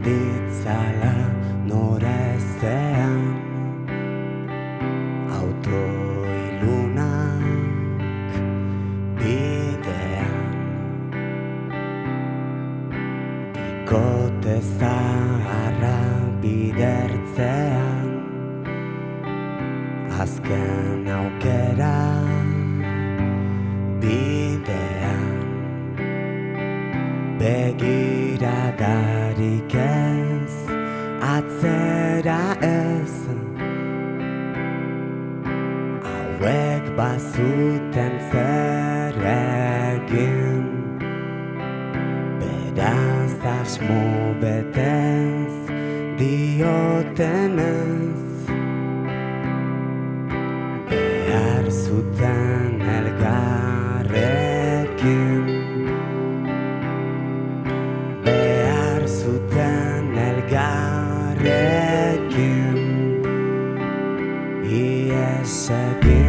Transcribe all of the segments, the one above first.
ditzala norezean auto ilunak bidean bikote zaharra bidertzean azken aukera bidean begiradarik ez atzera ez hauek bazuten zer egin beraz asmo betez diotenez behar zuten elgarrekin behar zuten elgarrekin ies egin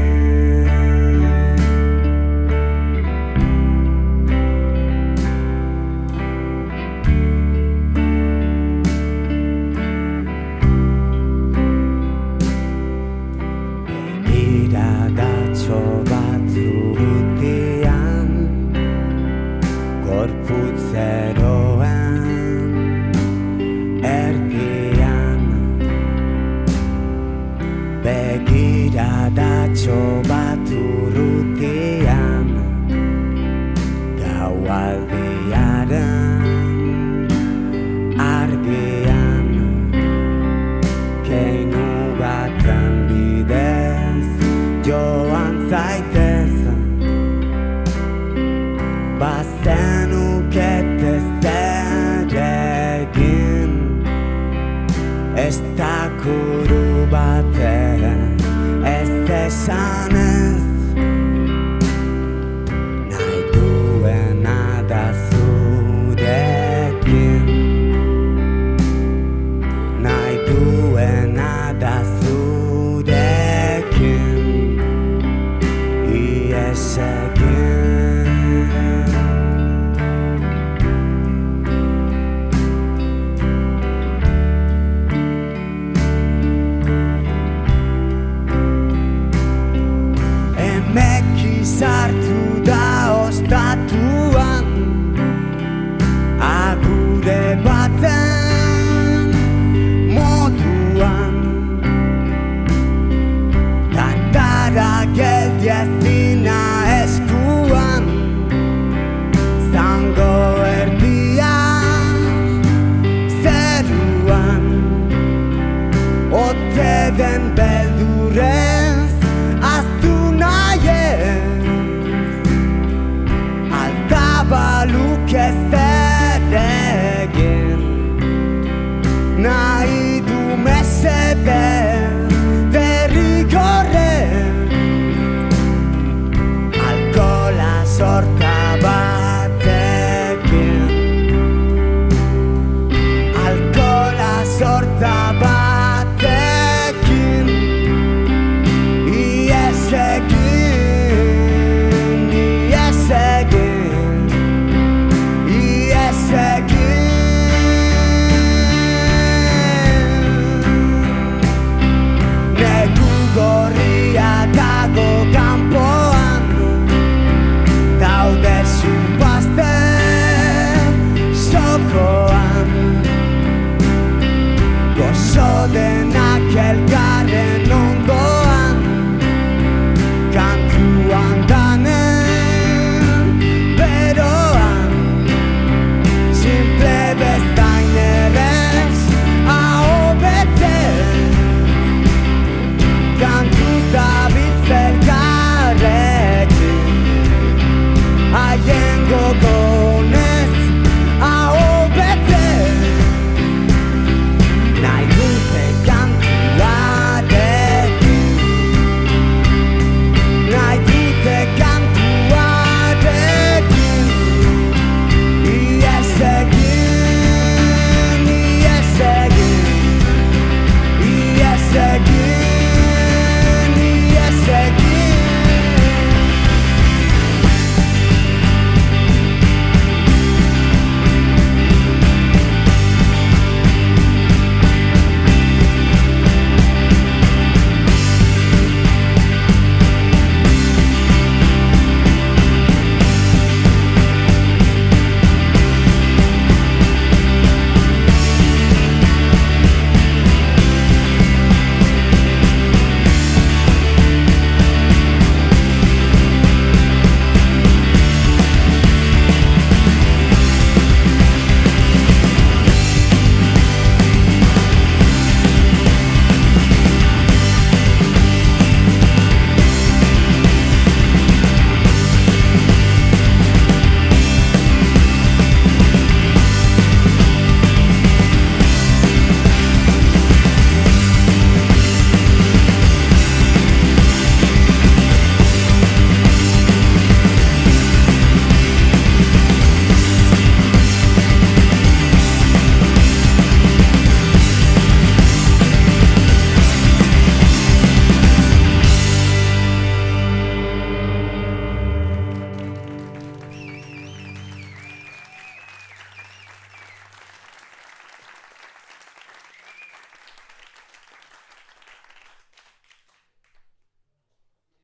begiradatxo batzutian gorputzeroen erdian begiradatxo batzutian gaualdiaren argian keinu baten bidez joan zaitez bazenukete zer egin ez dakuru batez ez esanez nahi duena da zurekin nahi duena da zurekin ies egin sartu da ostatuan agure baten moduan tartara